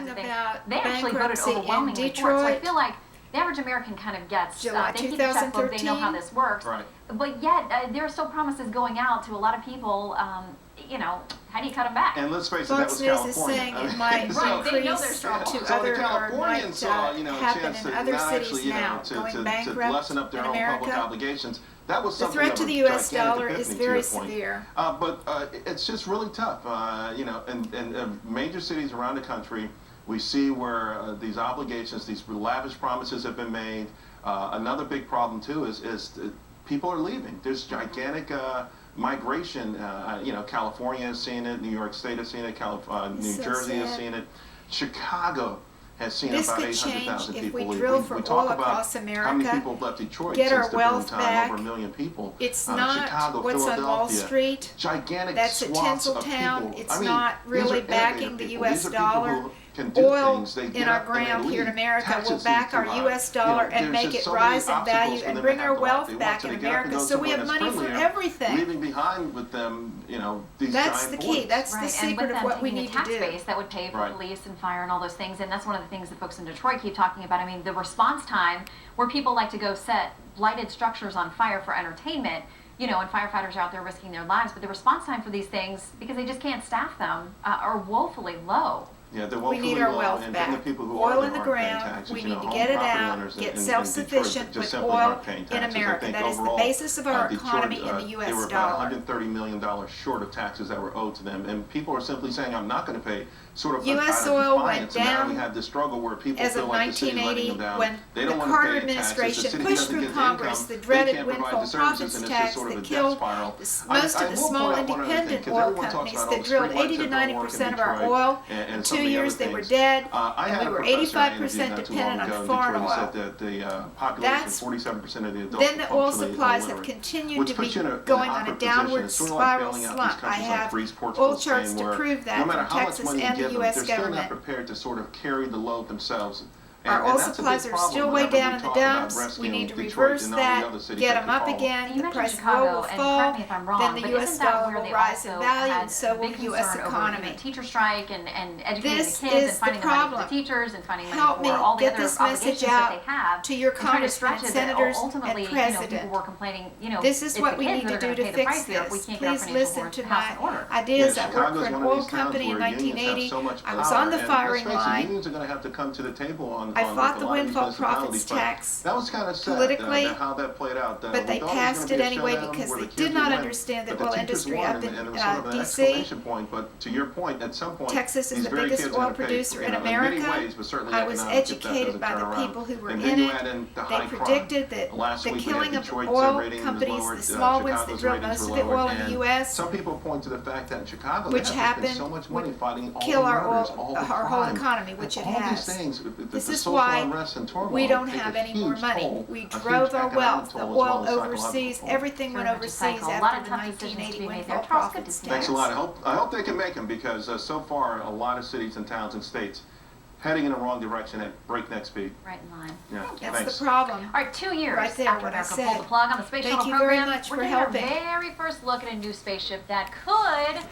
kinds of things. They actually voted Bankruptcy in overwhelmingly for it. So I Detroit, feel like the average American kind of gets, July they keep a checkbook, they know how 2013. this works. Right. But yet, there are still promises going out to a lot of people, you know, how do you cut them back? And let's face it, that Fox was News is California. saying I mean, it might so- Right, they know increase they're struggling. to So other, the or Californians might saw, you know, a happen chance in to other not cities actually, you know, now, to going bankrupt lessen up their in own public America. obligations. That was The something threat of to a the U.S. gigantic dollar is epiphany, to very your point. severe. But it's just really tough, you know, in major cities around the country, we see where these obligations, these lavish promises have been made. Another big problem too is people are leaving. There's gigantic migration. You know, California has seen it, New York State has seen it, New so Jersey has sad. seen it, Chicago has seen This about could 800,000 change if people we leave. drill for we talk oil about across how many America, people have left Detroit get since our the boom wealth time, back. over 1 million people. It's not Chicago, what's on Wall Philadelphia, Street. gigantic That's at swaths of Tinseltown. people. It's I mean, not these really are backing innovative the people. U.S. These are people dollar. who can do Oil things. They in get our up and they ground here in leave. America will Taxes back too our high. U.S. You know, dollar and there's make just it so many rise in obstacles value for and them bring to our have to walk. wealth They want back to in get up and America. go So we somewhere have that's money for friendlier, everything. leaving behind with them, you know, these That's giant the key. boards. That's the Right, and secret with of them what we taking need a to tax do. base that would pay for Right. police and fire and all those things, and that's one of the things that folks in Detroit keep talking about. I mean, the response time, where people like to go set lighted structures on fire for entertainment, you know, and firefighters are out there risking their lives, but the response time for these things, because they just can't staff them, are woefully low. Yeah, they're We need woefully our low, wealth and back. the people who Oil are in the there aren't paying ground. taxes. We You need know, to home get it property out, owners get in self-sufficient Detroit with just simply oil aren't paying in taxes. I America. think That is the overall, basis of our Detroit, economy in the they U.S. were about dollar. $130 million short of taxes that were owed to them, and people are simply saying, "I'm not going to pay." Sort of U.S. out of oil went defiance, and now we down have this struggle where people as feel of like the city's letting 1980, them down. when They the don't want Carter to pay taxes. The administration city pushed doesn't through get the Congress income. the They dreaded can't provide windfall the services, profits and it's tax just sort of that a death killed spiral. most I of the will small point out one other thing, independent 'cause oil everyone talks companies about all that the drilled streetlights 80 to that don't 90% work in of our Detroit oil. and In some 2 of the years other they were things. dead, I and had we a were professor I 85% interviewed not too long dependent on ago in foreign Detroit. He oil. said that the population, That's 47% of the adults Then are the oil functionally supplies have illiterate, continued which to be puts you in going on a awkward position. downward It's sort of like spiral bailing out these slump. I countries like have Greece, Portugal, oil charts Spain, to where prove that no matter from how much Texas money you and the give them, U.S. they're still not government. prepared to sort of carry the load themselves. Our oil that's a big supplies are problem still way whenever we down in the talk about dumps. We rescuing need to Detroit reverse and all the that, other cities get that them could up follow. again. You The mentioned price of Chicago, oil will and fall. correct me if I'm wrong, Then the but U.S. isn't that dollar where will they rise in also value, had and so will big the U.S. concern over, economy. you know, teacher strike and educating This the kids and is the finding the money for the problem. teachers and finding money Help for me all the get other this obligations message that they out have to your and trying to congressmen stretch and it, that senators ultimately, and you know, president. people were complaining, you know, This is it's what the we kids need that to are do going to pay the fix price here if we this. can't get our Please financial listen to house in my order. ideas. Yeah, I worked Chicago for is an one of oil these towns company in where unions have 1980. so much I was power, on the and firing let's face it, line. unions are going to have to come to the table on I with fought a the lot of these windfall profits municipalities, but tax that was kind of sad, politically, how that played out. but We they thought it was passed gonna it be a anyway showdown because where they the kids did not would win, understand the but oil teachers industry won, up in and it was sort of an D.C. exclamation point. But to your point, at some point, Texas is these the very biggest kids oil had to pay, producer you in know, America. many ways, but certainly I was economic, if that educated doesn't by turn the around. people who were And in then you it. add in the They high crime. predicted that Last the week we had killing of Detroit's oil rating was companies, lowered, the small ones that Chicago's drill ratings most were of the oil lowered, in the and U.S., some people point to the fact that in Chicago which they have to spend happened, so much money would fighting all kill the our murders, oil, all the our whole crime, economy, which and it all has. these things, This the is social why unrest and turmoil we don't take have a any more huge money. toll, We a huge drove our economic wealth, the toll as well oil as psychological overseas, toll. everything went Very much a overseas cycle. A after lot of the tough decisions to 1980 be made windfall there. Charles, good to profits see you. Thanks a tax. lot. I hope they can make them because so far a lot of cities and towns and states heading in the wrong direction at breakneck speed. Right in line. Yeah, Thank you. That's thanks. the problem. All right, 2 years Right there, after what I America said. pulled the plug on the space Thank shuttle you very program, much we're for getting our helping. very first look at a new spaceship that could